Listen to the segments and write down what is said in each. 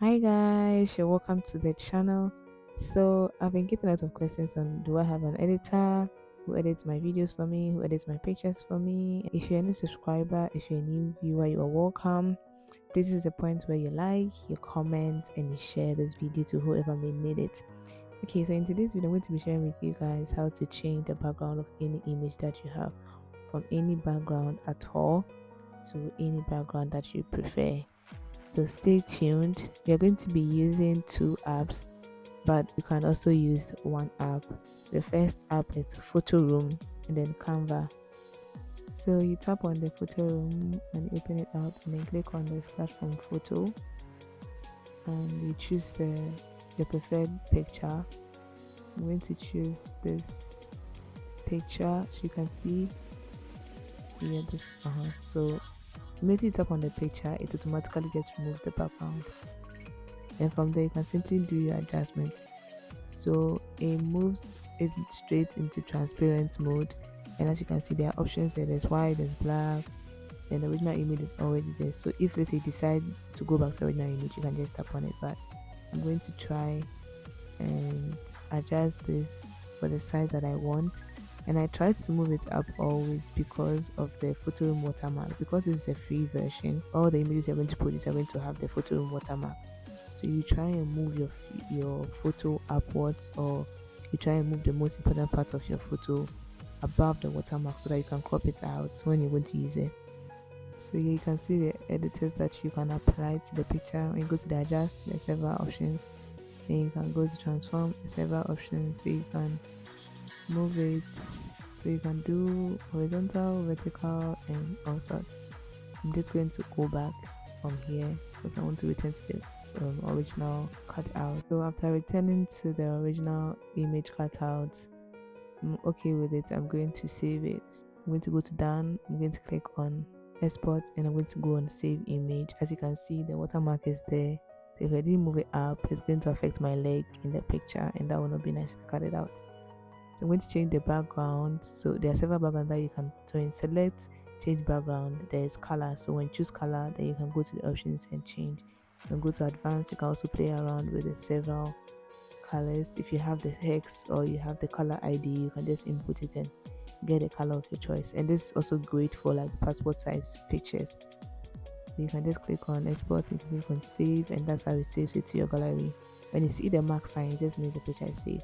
Hi guys, you're welcome to the channel. So I've been getting a lot of questions on do I have an editor who edits my videos for me, who edits my pictures for me. If you're a new subscriber, if you're a new viewer, you are welcome. This is the point where you like, you comment, and you share this video to whoever may need it. Okay, so in today's video, I'm going to be sharing with you guys how to change the background of any image that you have from any background at all to any background that you prefer. So stay tuned. We are going to be using two apps, but you can also use one app. The first app is photoroom and then canva. So you tap on the photoroom and open it up and then click on the start from photo and you choose your preferred picture. So I'm going to choose this picture so you can see here this so immediately tap on the picture, it automatically just removes the background. And from there you can simply do your adjustments. So it moves it straight into transparent mode, and as you can see there are options there. There's white, there's black, and the original image is already there. So if let's say you decide to go back to the original image, you can just tap on it. But I'm going to try and adjust this for the size that I want, and I try to move it up always because of the photoroom watermark. Because it's a free version, all the images you're going to produce are going to have the photoroom watermark. So you try and move your photo upwards, or you try and move the most important part of your photo above the watermark so that you can crop it out when you're going to use it. So here you can see the editors that you can apply to the picture. When you go to the adjust, there's several options. Then you can go to transform, there's several options, so you can move it, so you can do horizontal, vertical, and all sorts. I'm just going to go back from here because I want to return to the original cutout. So after returning to the original image cutout, I'm okay with it. I'm going to save it. I'm going to go to done. I'm going to click on export and I'm going to go on save image. As you can see, the watermark is there. So if I didn't move it up, it's going to affect my leg in the picture, and that will not be nice if I cut it out. So I'm going to change the background. So there are several backgrounds that you can select change background. There is color. So when you choose color, then you can go to the options and change. You can go to advanced. You can also play around with the several colors. If you have the hex or you have the color ID, you can just input it and get a color of your choice. And this is also great for like passport size pictures. You can just click on export, you can click on save, and that's how it saves it to your gallery. When you see the mark sign, you just make the picture save.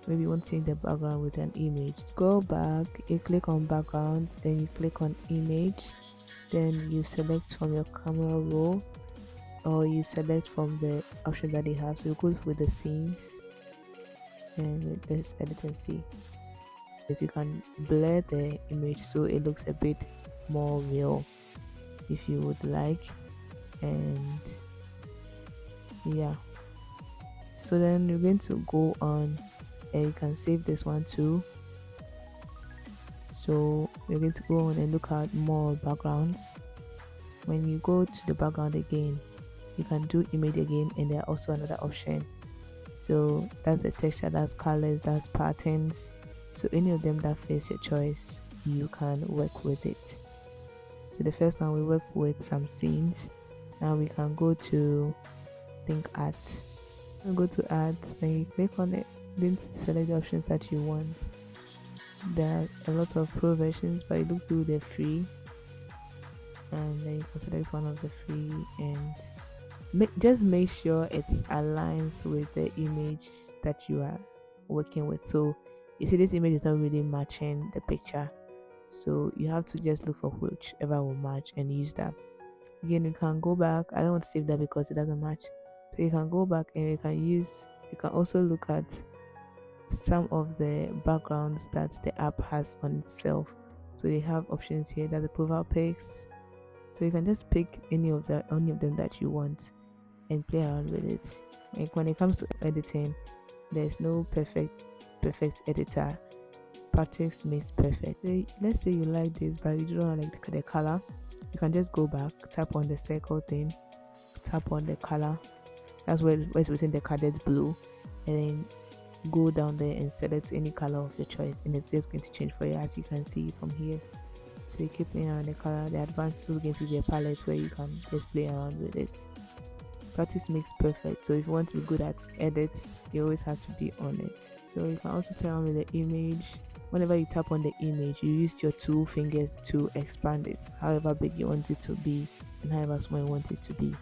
Maybe you want to change the background with an image. Go back, you click on background, then you click on image, then you select from your camera roll, or you select from the option that they have. So you go with the scenes and with this edit and see that you can blur the image so it looks a bit more real if you would like. And yeah, so then you're going to go on and you can save this one too. So you're going to go on and look at more backgrounds. When you go to the background again, you can do image again, and there are also another option. So that's the texture, that's colors, that's patterns. So any of them that fits your choice, you can work with it. So the first one, we work with some scenes. Now we can go to think art. Go to art, then you click on it, then select the options that you want. There are a lot of pro versions, but you look through the free, and then you can select one of the free and just make sure it aligns with the image that you are working with. So you see this image is not really matching the picture, so you have to just look for whichever will match and use that. Again, you can go back. I don't want to save that because it doesn't match, so you can go back and you can also look at some of the backgrounds that the app has on itself. So they have options here that the profile pics, so you can just pick any of them that you want and play around with it. Like when it comes to editing, there's no perfect editor. Practice makes perfect. So let's say you like this but you don't like the color, you can just go back, tap on the circle thing, tap on the color, that's where it's within the cadet blue, and then go down there and select any color of your choice, and it's just going to change for you, as you can see from here. So you keep playing around the color. The advanced is also going to be a palette where you can just play around with it. Practice makes perfect. So if you want to be good at edits, you always have to be on it. So you can also play around with the image. Whenever you tap on the image, you use your two fingers to expand it, however big you want it to be and however small you want it to be.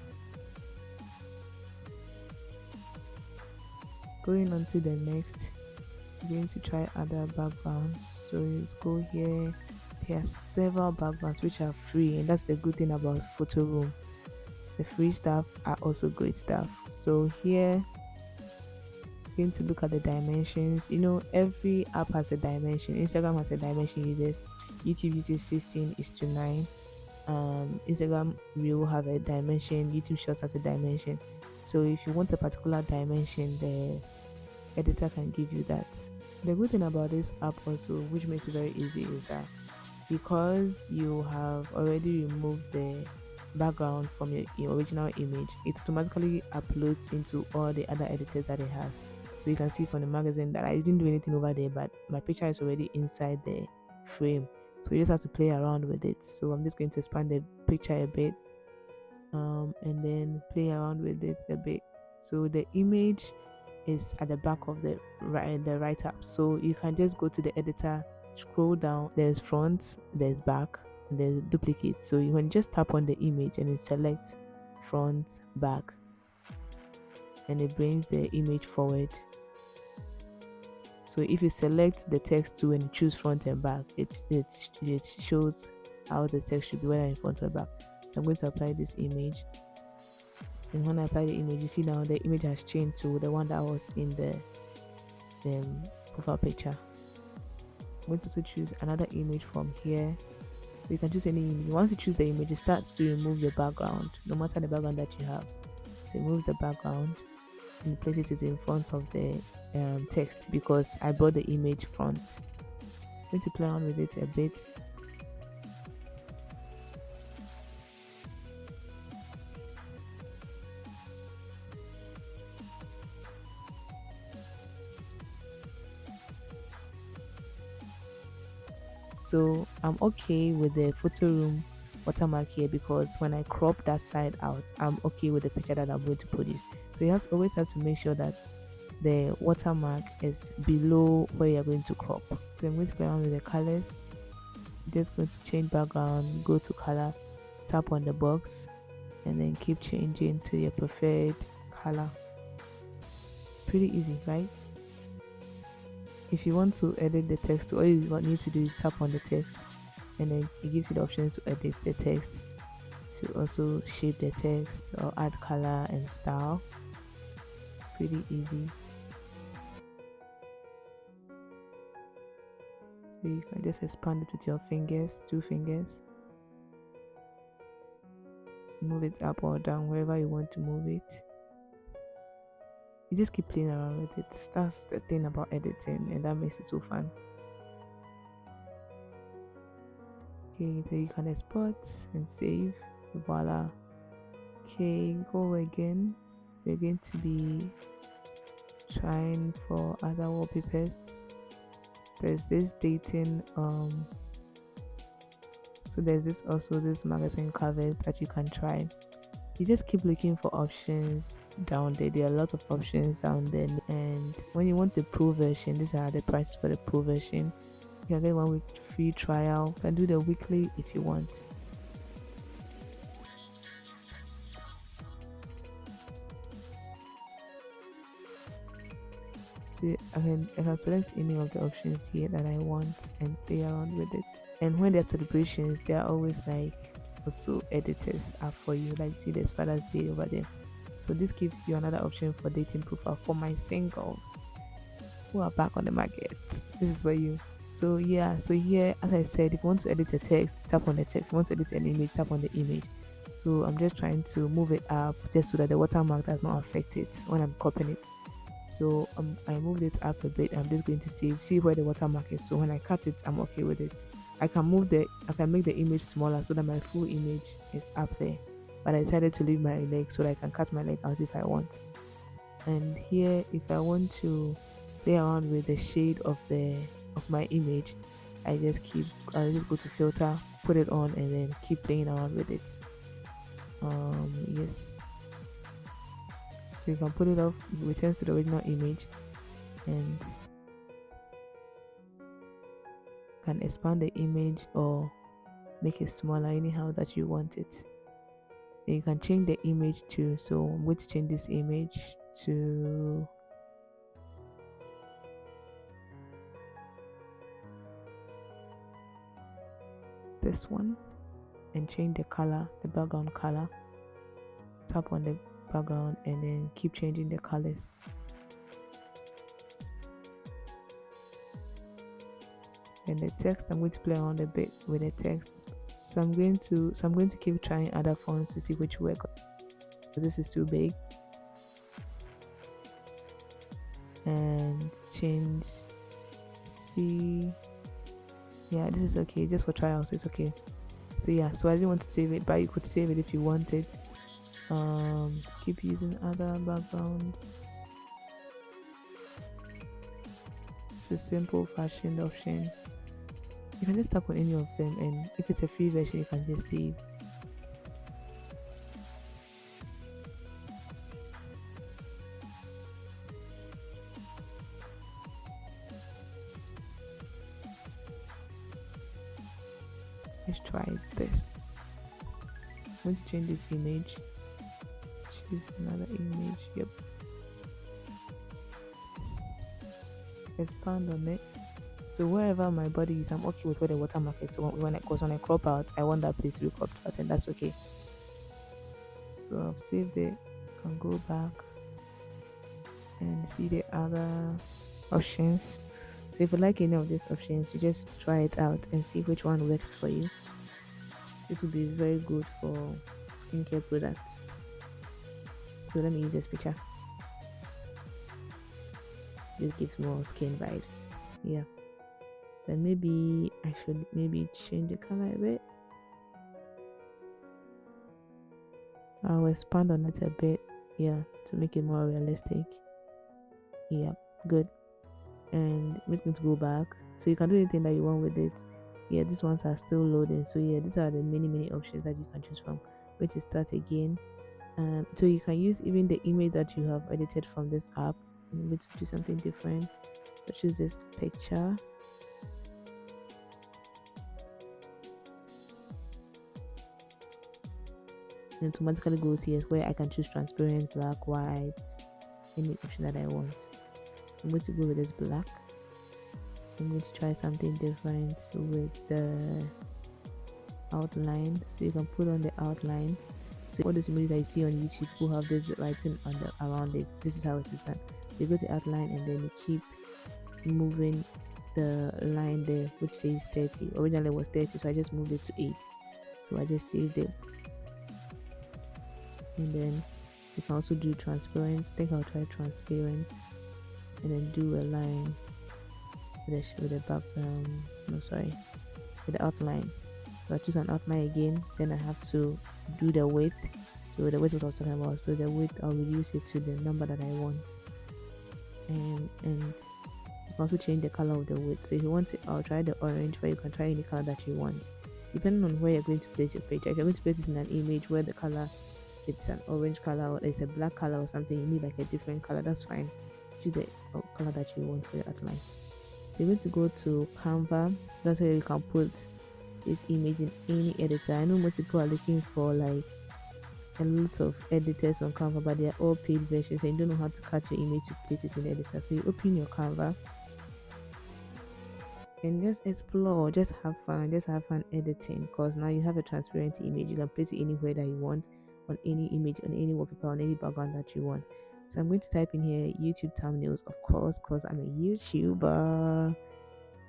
Going on to the next, I'm going to try other backgrounds. So let's go here. There are several backgrounds which are free, and that's the good thing about photoroom. The free stuff are also great stuff. So here, going to look at the dimensions. You know, every app has a dimension. Instagram has a dimension uses. YouTube uses 16:9. Instagram will have a dimension. YouTube Shorts has a dimension. So if you want a particular dimension, the editor can give you that. The good thing about this app also, which makes it very easy, is that because you have already removed the background from your original image, it automatically uploads into all the other editors that it has. So you can see from the magazine that I didn't do anything over there, but my picture is already inside the frame. So you just have to play around with it. So I'm just going to expand the picture a bit, and then play around with it a bit. So the image is at the back of the right tab. So you can just go to the editor, scroll down. There's front, there's back, and there's duplicate. So you can just tap on the image and then select front, back, and it brings the image forward. So if you select the text too and choose front and back, it shows how the text should be, whether in front or back. I'm going to apply this image, and when I apply the image, you see now the image has changed to the one that was in the profile picture. I'm going to also choose another image from here. So you can choose any image. Once you choose the image, it starts to remove the background, no matter the background that you have. So remove the background and place it in front of the text, because I brought the image front. I'm going to play around with it a bit. So I'm okay with the photoroom watermark here, because when I crop that side out, I'm okay with the picture that I'm going to produce. So you always have to make sure that the watermark is below where you're going to crop. So I'm going to play around with the colors. I'm just going to change background, go to color, tap on the box, and then keep changing to your preferred color. Pretty easy, right? If you want to edit the text, all you need to do is tap on the text, and then it gives you the option to edit the text, to also shape the text or add color and style. Pretty easy. So you can just expand it with your fingers, 2 fingers. Move it up or down, wherever you want to move it. You just keep playing around with it. That's the thing about editing, and that makes it so fun. Okay, so you can export and save. Voila. Okay, go again. We're going to be trying for other wallpapers. There's this dating, so there's this magazine covers that you can try. You just keep looking for options down there. There are a lot of options down there, and when you want the pro version, these are the prices for the pro version. You can get 1 week free trial. You can do the weekly if you want. So I can select any of the options here that I want and play around with it. And when there are celebrations, there are always like also editors are for you. Like, see, there's Father's Day over there. So this gives you another option for dating profile for my singles who are back on the market. This is for you. So yeah, so here, as I said, if you want to edit a text, tap on the text. If you want to edit an image, tap on the image. So I'm just trying to move it up just so that the watermark does not affect it when I'm copying it. So I moved it up a bit. I'm just going to see where the watermark is. So when I cut it, I'm okay with it. I can make the image smaller so that my full image is up there. But I decided to leave my leg so that I can cut my leg out if I want. And here, if I want to play around with the shade of my image, I'll just go to filter, put it on, and then keep playing around with it. Yes. So you can put it off, it returns to the original image, and can expand the image or make it smaller anyhow that you want it. Then you can change the image too. So I'm going to change this image to this one and change the color, the background color. Tap on the background and then keep changing the colors. And the text, I'm going to play around a bit with the text. So I'm going to keep trying other fonts to see which work. So this is too big. And change. See, yeah, this is okay. Just for trials, it's okay. So yeah, so I didn't want to save it, but you could save it if you wanted. Keep using other backgrounds. It's a simple fashioned option. You can just tap on any of them, and if it's a free version, you can just save. Let's try this. I'm going to change this image. Choose another image. Yep. Expand on it. So wherever my body is, I'm okay with where the watermark is. So when I crop out, I want that place to be cropped out, and that's okay. So I've saved it. I can go back and see the other options. So if you like any of these options, you just try it out and see which one works for you. This will be very good for skincare products. So let me use this picture. This gives more skin vibes. Yeah. Then maybe I should change the color a bit. I'll expand on it a bit, yeah, to make it more realistic. Yeah, good. And we're going to go back. So you can do anything that you want with it. Yeah, these ones are still loading. So yeah, these are the many options that you can choose from. Where to start again. So you can use even the image that you have edited from this app. I'm going to do something different. So choose this picture. And automatically goes here where I can choose transparent, black, white, any option that I want. I'm going to go with this black. I'm going to try something different with the outline. So you can put on the outline. So all those images that you see on YouTube will have this writing on around it. This is how it is done. You go to outline and then you keep moving the line there, which says 30. Originally it was 30, so I just moved it to 8. So I just saved it. And then you can also do transparent. I think I'll try transparent and then do a line with the background. With the outline. So I choose an outline again. Then I have to do the width. So the width what I was talking about. So the width, I'll reduce it to the number that I want. And you can also change the color of the width. So if you want it, I'll try the orange, but you can try any color that you want, depending on where you're going to place your picture. If you're going to place this in an image where the color, it's an orange color or it's a black color or something, you need like a different color, that's fine. Choose the color that you want for your outline. You're going to go to Canva. That's where you can put this image in any editor. I know most people are looking for like a lot of editors on Canva, but they are all paid versions and you don't know how to cut your image to place it in the editor. So you open your Canva and just explore, just have fun editing, because now you have a transparent image. You can place it anywhere that you want, on any image, on any wallpaper, on any background that you want. So I'm going to type in here YouTube thumbnails, of course, because I'm a YouTuber.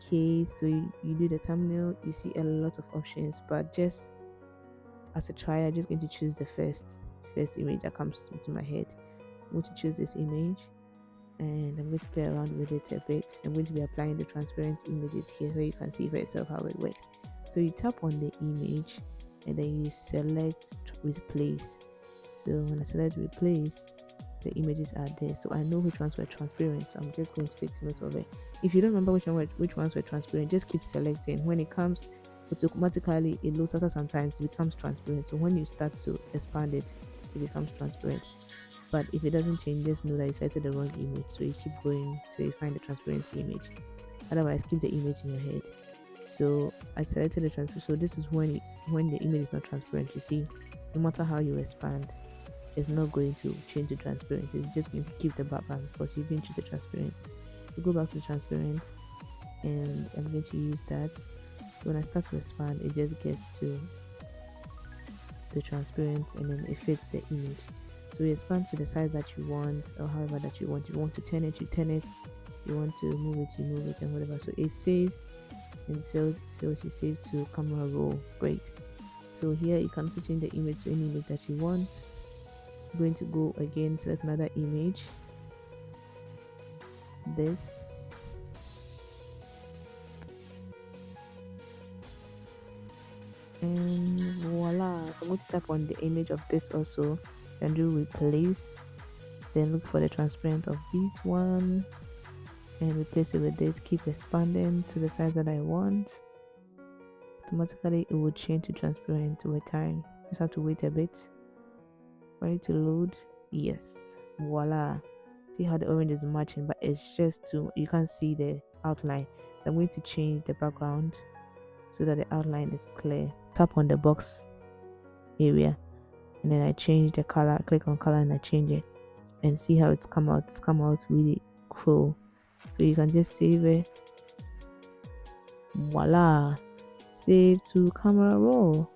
Okay, so you do the thumbnail, you see a lot of options, but just as a try, I'm just going to choose the first image that comes into my head. I'm going to choose this image and I'm going to play around with it a bit. I'm going to be applying the transparent images here so you can see for yourself how it works. So you tap on the image and then you select replace. So when I select replace, the images are there, so I know which ones were transparent, so I'm just going to take note of it. If you don't remember which ones were transparent, just keep selecting. When it comes, automatically it looks, after sometimes it becomes transparent, so when you start to expand it, it becomes transparent. But if it doesn't change, just know that you selected the wrong image. So you keep going till you find the transparency image. Otherwise, keep the image in your head. So I selected the transparent. So this is when the image is not transparent. You see, no matter how you expand, it's not going to change the transparency. It's just going to keep the background because you didn't choose the transparent. So go back to the transparent, and I'm going to use that. When I start to expand, it just gets to the transparent, and then it fits the image. So you expand to the size that you want, or however that you want. You want to turn it, you turn it. You want to move it, you move it, and whatever. So it saves, and so you save to camera roll. Great. So here you can also change the image to any image that you want. I'm going to go again, select another image. This. And voila. So I'm going to tap on the image of this also and do replace. Then look for the transparent of this one and replace it with it. Keep expanding to the size that I want. Automatically it will change to transparent over time. Just have to wait a bit for it to load. Yes, voila. See how the orange is matching, but it's just too, you can't see the outline. So I'm going to change the background so that the outline is clear. Tap on the box area and then I change the color. Click on color and I change it, and see how it's come out. It's come out really cool. So you can just save it. Voila, save to camera roll.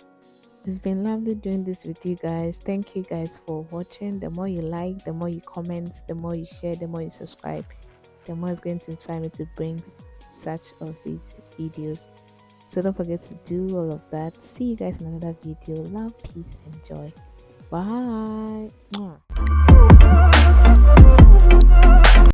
It's been lovely doing this with you guys. Thank you guys for watching. The more you like, the more you comment, the more you share, the more you subscribe, the more it's going to inspire me to bring such of these videos. So don't forget to do all of that. See you guys in another video. Love, peace, and joy. Bye. Mwah.